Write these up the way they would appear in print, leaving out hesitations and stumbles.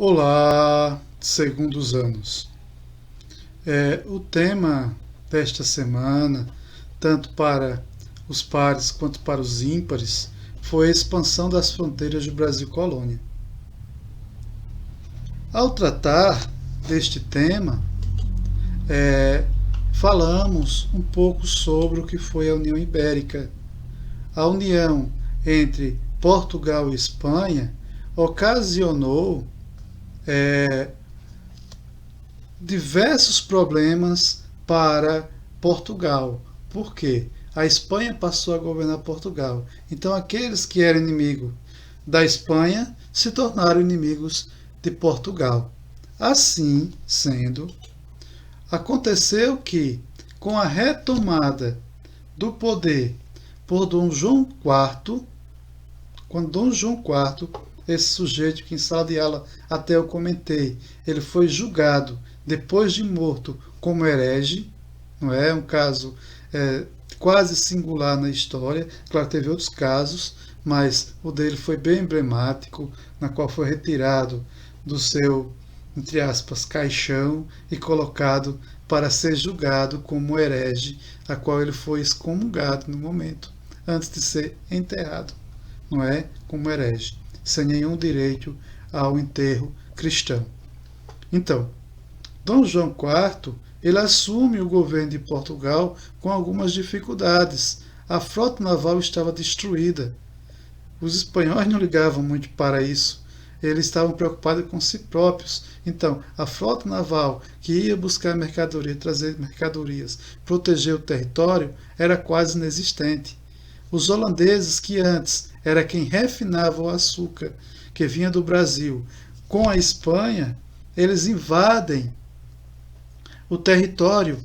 Olá, segundos anos. O tema desta semana, tanto para os pares quanto para os ímpares, foi a expansão das fronteiras do Brasil colônia. Ao tratar deste tema, falamos um pouco sobre o que foi a União Ibérica. A união entre Portugal e Espanha ocasionou diversos problemas para Portugal. Por quê? A Espanha passou a governar Portugal. Então aqueles que eram inimigos da Espanha se tornaram inimigos de Portugal. Assim sendo, aconteceu que, com a retomada do poder por Dom João IV, quando Dom João IV, esse sujeito que em sala de aula até eu comentei, ele foi julgado depois de morto como herege, não é? Um caso quase singular na história. Claro, teve outros casos, mas o dele foi bem emblemático, na qual foi retirado do seu, entre aspas, caixão e colocado para ser julgado como herege, a qual ele foi excomungado no momento, antes de ser enterrado, não é? Como herege, sem nenhum direito ao enterro cristão. Então, Dom João IV, ele assume o governo de Portugal com algumas dificuldades. A frota naval estava destruída. Os espanhóis não ligavam muito para isso. Eles estavam preocupados com si próprios. Então, a frota naval que ia buscar mercadoria, trazer mercadorias, proteger o território, era quase inexistente. Os holandeses, que antes era quem refinava o açúcar que vinha do Brasil, com a Espanha, eles invadem o território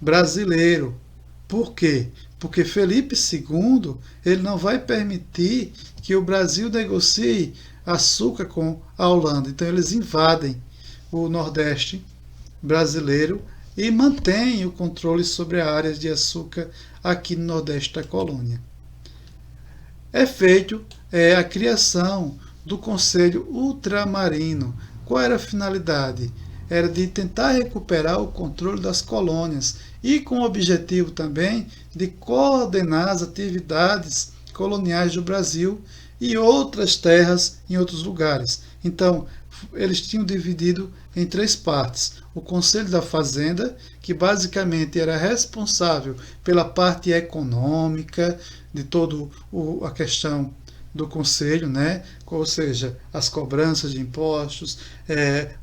brasileiro. Por quê? Porque Felipe II ele não vai permitir que o Brasil negocie açúcar com a Holanda. Então eles invadem o Nordeste brasileiro e mantêm o controle sobre a área de açúcar aqui no Nordeste da colônia. É feito a criação do Conselho Ultramarino. Qual era a finalidade? Era de tentar recuperar o controle das colônias e com o objetivo também de coordenar as atividades coloniais do Brasil e outras terras em outros lugares. Então, eles tinham dividido em três partes. O Conselho da Fazenda, que basicamente era responsável pela parte econômica de toda a questão do Conselho, né? Ou seja, as cobranças de impostos,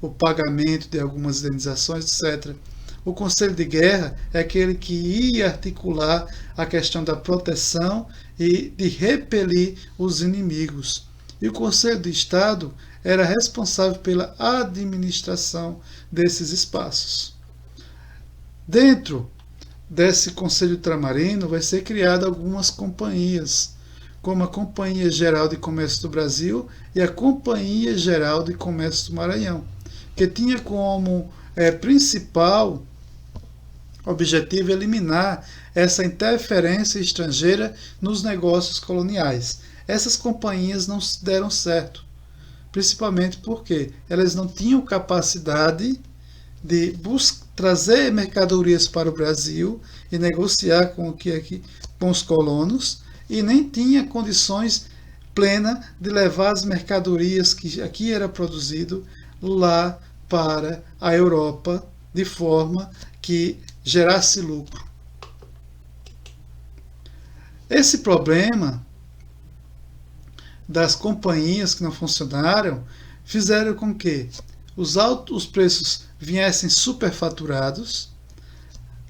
o pagamento de algumas indenizações, etc. O Conselho de Guerra é aquele que ia articular a questão da proteção e de repelir os inimigos. E o Conselho de Estado era responsável pela administração desses espaços. Dentro desse Conselho Ultramarino vai ser criada algumas companhias, como a Companhia Geral de Comércio do Brasil e a Companhia Geral de Comércio do Maranhão, que tinha como principal objetivo eliminar essa interferência estrangeira nos negócios coloniais. Essas companhias não deram certo, principalmente porque elas não tinham capacidade de trazer mercadorias para o Brasil e negociar com os colonos, e nem tinha condições plenas de levar as mercadorias que aqui era produzido lá para a Europa de forma que gerasse lucro. Esse problema das companhias que não funcionaram fizeram com que os preços viessem superfaturados,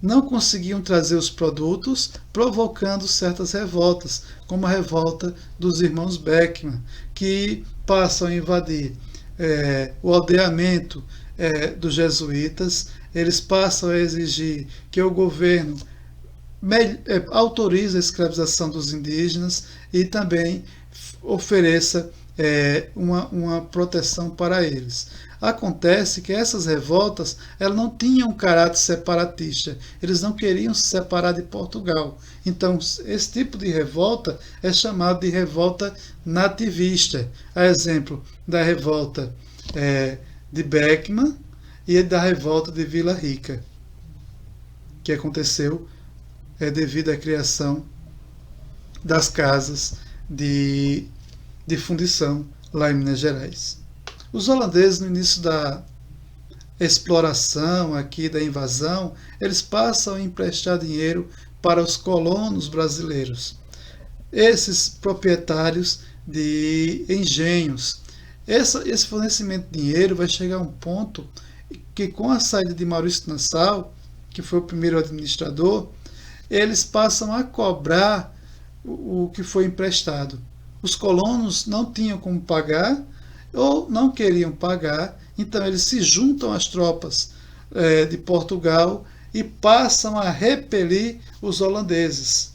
não conseguiam trazer os produtos, provocando certas revoltas, como a revolta dos irmãos Beckmann, que passam a invadir o aldeamento dos jesuítas. Eles passam a exigir que o governo autorize a escravização dos indígenas e também ofereça uma proteção para eles. Acontece que essas revoltas elas não tinham um caráter separatista, eles não queriam se separar de Portugal. Então, esse tipo de revolta é chamado de revolta nativista. A exemplo da revolta de Beckman e da revolta de Vila Rica, que aconteceu devido à criação das casas de fundição lá em Minas Gerais. Os holandeses, no início da exploração aqui, da invasão, eles passam a emprestar dinheiro para os colonos brasileiros, esses proprietários de engenhos. Esse fornecimento de dinheiro vai chegar a um ponto que, com a saída de Maurício Nassau, que foi o primeiro administrador, eles passam a cobrar o que foi emprestado. Os colonos não tinham como pagar ou não queriam pagar, então eles se juntam às tropas de Portugal e passam a repelir os holandeses.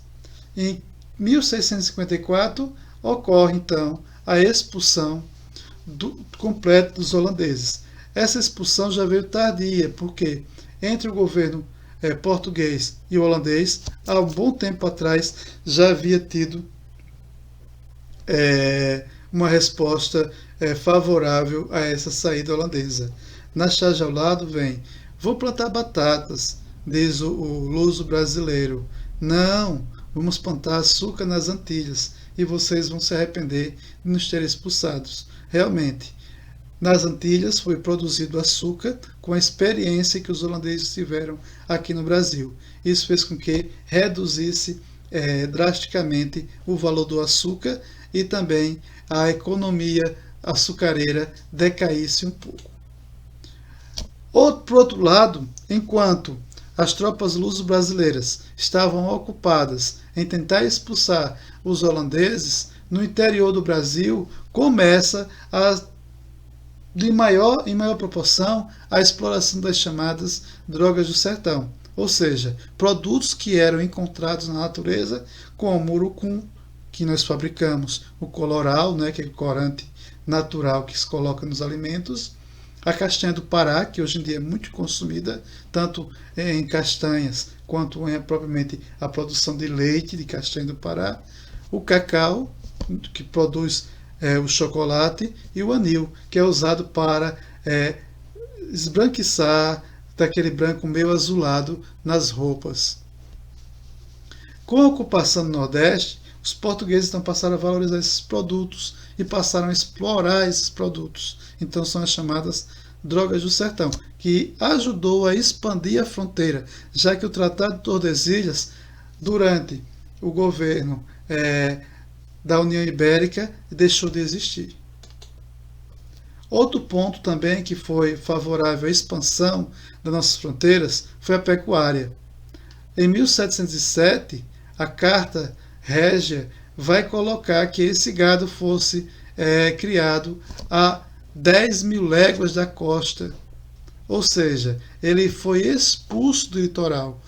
Em 1654 ocorre então a expulsão completa dos holandeses. Essa expulsão já veio tardia, porque entre o governo português e o holandês, há um bom tempo atrás, já havia tido uma resposta favorável a essa saída holandesa. Na charge ao lado vem: vou plantar batatas, diz o luso brasileiro. Não, vamos plantar açúcar nas Antilhas e vocês vão se arrepender de nos terem expulsados. Realmente, nas Antilhas foi produzido açúcar com a experiência que os holandeses tiveram aqui no Brasil. Isso fez com que reduzisse drasticamente o valor do açúcar e também a economia açucareira decaísse um pouco. Por outro lado, enquanto as tropas luso-brasileiras estavam ocupadas em tentar expulsar os holandeses, no interior do Brasil começa em maior proporção a exploração das chamadas drogas do sertão, ou seja, produtos que eram encontrados na natureza, como o urucum, que nós fabricamos, o coloral, que é o corante natural que se coloca nos alimentos, a castanha do Pará, que hoje em dia é muito consumida, tanto em castanhas quanto em propriamente a produção de leite de castanha do Pará, o cacau, que produz o chocolate, e o anil, que é usado para esbranquiçar daquele branco meio azulado nas roupas. Com a ocupação do Nordeste, os portugueses então passaram a valorizar esses produtos e passaram a explorar esses produtos. Então são as chamadas drogas do sertão, que ajudou a expandir a fronteira, já que o Tratado de Tordesilhas, durante o governo da União Ibérica, deixou de existir. Outro ponto também que foi favorável à expansão das nossas fronteiras foi a pecuária. Em 1707, a Carta Régia vai colocar que esse gado fosse criado a 10.000 léguas da costa, ou seja, ele foi expulso do litoral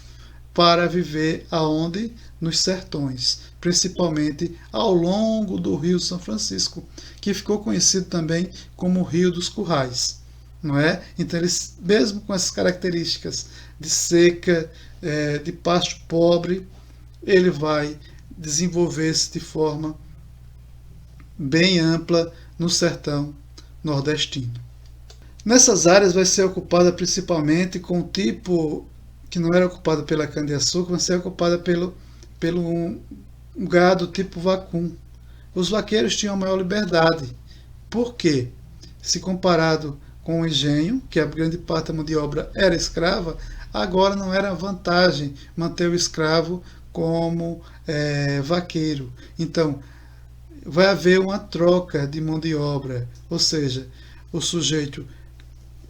para viver aonde? Nos sertões, principalmente ao longo do Rio São Francisco, que ficou conhecido também como o Rio dos Currais, não é? Então, eles, mesmo com essas características de seca, de pasto pobre, ele vai desenvolver-se de forma bem ampla no sertão nordestino. Nessas áreas vai ser ocupada principalmente com um tipo que não era ocupado pela cana-de-açúcar, vai ser ocupada pelo um gado tipo vacum. Os vaqueiros tinham maior liberdade. Por quê? Se comparado com o engenho, que a grande parte da mão de obra era escrava, agora não era vantagem manter o escravo como vaqueiro. Então, vai haver uma troca de mão de obra, ou seja, o sujeito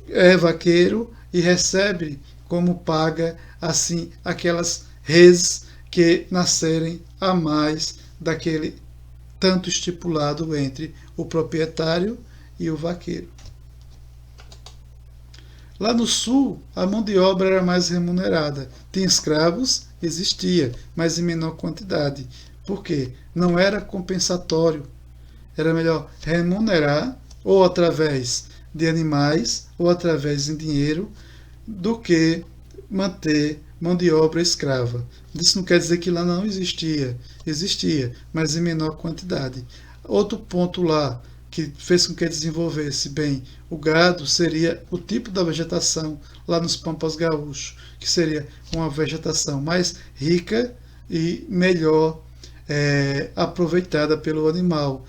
é vaqueiro e recebe como paga assim aquelas reses que nascerem a mais daquele tanto estipulado entre o proprietário e o vaqueiro. Lá no sul, a mão de obra era mais remunerada. Tinha escravos? Existia, mas em menor quantidade. Por quê? Não era compensatório. Era melhor remunerar ou através de animais ou através de dinheiro do que manter mão de obra escrava. Isso não quer dizer que lá não existia, mas em menor quantidade. Outro ponto lá que fez com que desenvolvesse bem o gado seria o tipo da vegetação lá nos Pampas Gaúchos, que seria uma vegetação mais rica e melhor aproveitada pelo animal,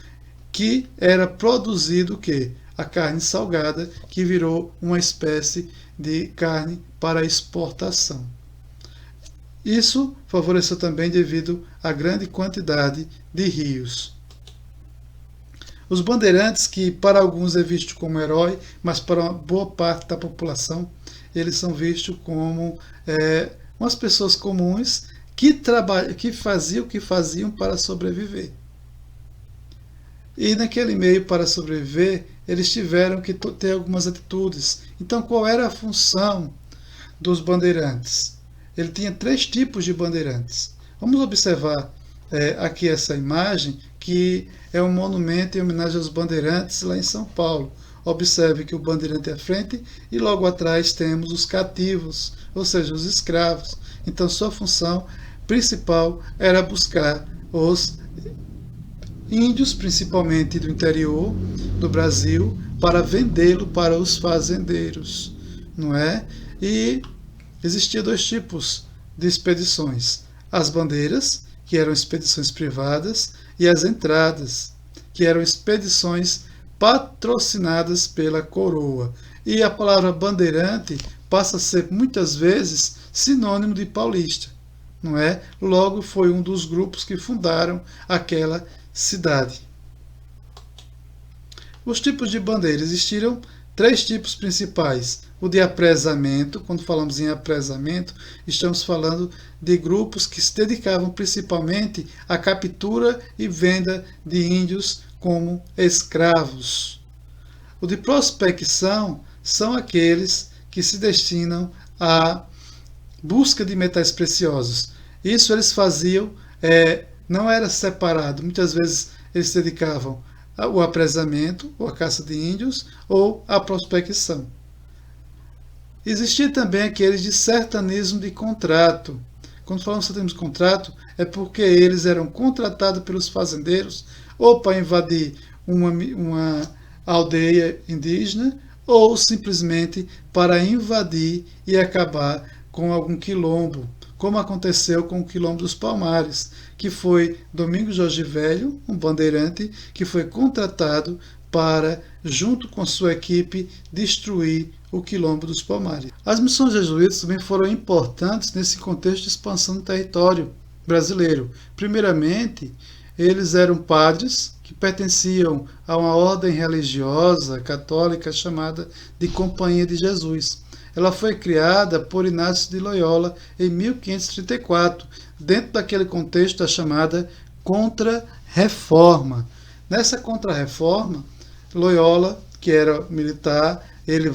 que era produzido o quê? A carne salgada, que virou uma espécie de carne para exportação. Isso favoreceu também devido à grande quantidade de rios. Os bandeirantes, que para alguns é visto como herói, mas para uma boa parte da população, eles são vistos como umas pessoas comuns que faziam o que faziam para sobreviver. E naquele meio, para sobreviver, eles tiveram que ter algumas atitudes. Então, qual era a função dos bandeirantes? Ele tinha 3 tipos de bandeirantes. Vamos observar aqui essa imagem, que é um monumento em homenagem aos bandeirantes lá em São Paulo. Observe que o bandeirante é à frente e logo atrás temos os cativos, ou seja, os escravos. Então, sua função principal era buscar os índios, principalmente do interior do Brasil, para vendê-lo para os fazendeiros, não é? E existia 2 tipos de expedições: as bandeiras, que eram expedições privadas, e as entradas, que eram expedições patrocinadas pela coroa. E a palavra bandeirante passa a ser muitas vezes sinônimo de paulista, não é? Logo foi um dos grupos que fundaram aquela cidade. Os tipos de bandeira: existiram 3 tipos principais. O de apresamento. Quando falamos em apresamento, estamos falando de grupos que se dedicavam principalmente à captura e venda de índios como escravos. O de prospecção são aqueles que se destinam à busca de metais preciosos. Isso eles faziam, não era separado. Muitas vezes eles se dedicavam ao apresamento, ou à caça de índios, ou à prospecção. Existia também aqueles de sertanismo de contrato. Quando falamos de sertanismo de contrato, é porque eles eram contratados pelos fazendeiros ou para invadir uma aldeia indígena, ou simplesmente para invadir e acabar com algum quilombo, como aconteceu com o Quilombo dos Palmares, que foi Domingos Jorge Velho, um bandeirante, que foi contratado para, junto com sua equipe, destruir o Quilombo dos Palmares. As missões jesuítas também foram importantes nesse contexto de expansão do território brasileiro. Primeiramente, eles eram padres que pertenciam a uma ordem religiosa católica chamada de Companhia de Jesus. Ela foi criada por Inácio de Loyola em 1534, dentro daquele contexto da chamada Contra-Reforma. Nessa Contra-Reforma, Loyola, que era militar, ele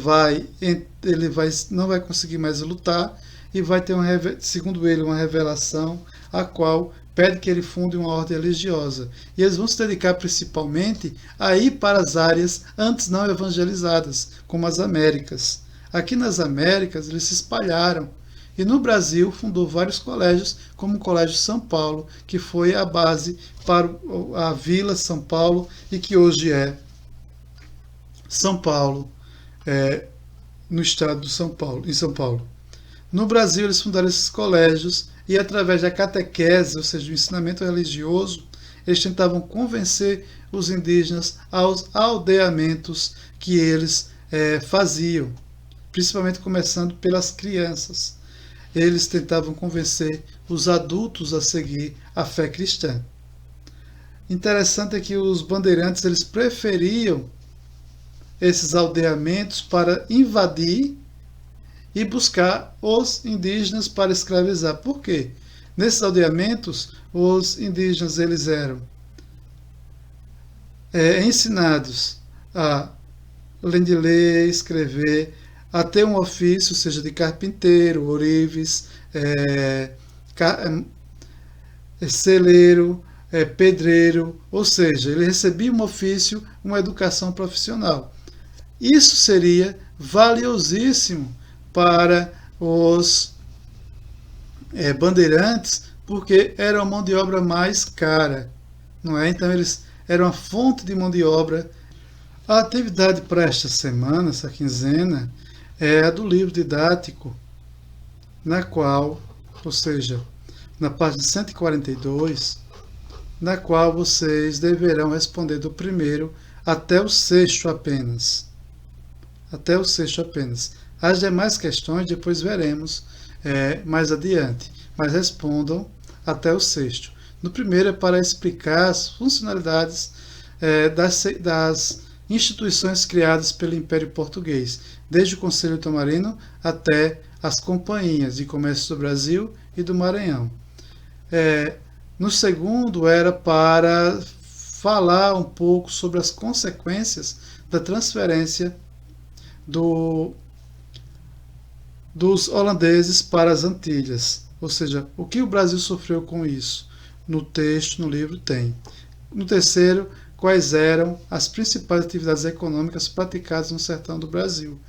não vai conseguir mais lutar e vai ter, segundo ele, uma revelação a qual pede que ele funde uma ordem religiosa. E eles vão se dedicar principalmente a ir para as áreas antes não evangelizadas, como as Américas. Aqui nas Américas eles se espalharam. E no Brasil fundou vários colégios, como o Colégio São Paulo, que foi a base para a Vila São Paulo e que hoje é São Paulo, no estado de São Paulo, em São Paulo. No Brasil eles fundaram esses colégios e através da catequese, ou seja, do ensinamento religioso, eles tentavam convencer os indígenas aos aldeamentos que eles faziam, principalmente começando pelas crianças. Eles tentavam convencer os adultos a seguir a fé cristã. Interessante é que os bandeirantes eles preferiam esses aldeamentos para invadir e buscar os indígenas para escravizar. Por quê? Nesses aldeamentos, os indígenas eles eram ensinados a, além de ler, escrever, a ter um ofício, seja de carpinteiro, ourives, celeiro, pedreiro, ou seja, ele recebia um ofício, uma educação profissional. Isso seria valiosíssimo para os bandeirantes, porque era a mão de obra mais cara, não é? Então eles eram a fonte de mão de obra. A atividade para esta semana, essa quinzena, é a do livro didático, na qual, ou seja, na página 142, na qual vocês deverão responder do primeiro até o sexto apenas. Até o sexto apenas. As demais questões depois veremos mais adiante, mas respondam até o sexto. No primeiro é para explicar as funcionalidades das instituições criadas pelo Império Português, desde o Conselho Tomarino até as companhias de comércio do Brasil e do Maranhão. No segundo era para falar um pouco sobre as consequências da transferência dos holandeses para as Antilhas, ou seja, o que o Brasil sofreu com isso. No texto, no livro, tem. No terceiro, quais eram as principais atividades econômicas praticadas no sertão do Brasil.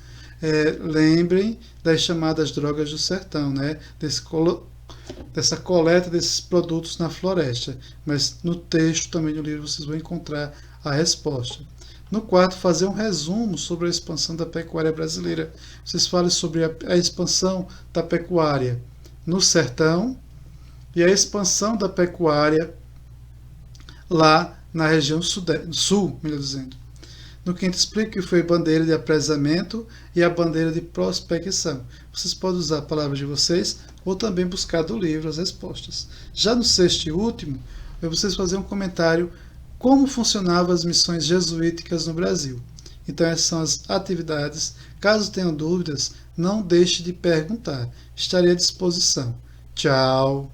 Lembrem das chamadas drogas do sertão, né? Dessa coleta desses produtos na floresta. Mas no texto, também no livro, vocês vão encontrar a resposta. No quarto, fazer um resumo sobre a expansão da pecuária brasileira. Vocês falam sobre a expansão da pecuária no sertão e a expansão da pecuária lá na região sul, melhor dizendo. No quinto, explique o que foi bandeira de apresamento e a bandeira de prospecção. Vocês podem usar a palavra de vocês ou também buscar do livro as respostas. Já no sexto e último, vocês fazer um comentário como funcionavam as missões jesuíticas no Brasil. Então essas são as atividades. Caso tenham dúvidas, não deixe de perguntar. Estarei à disposição. Tchau!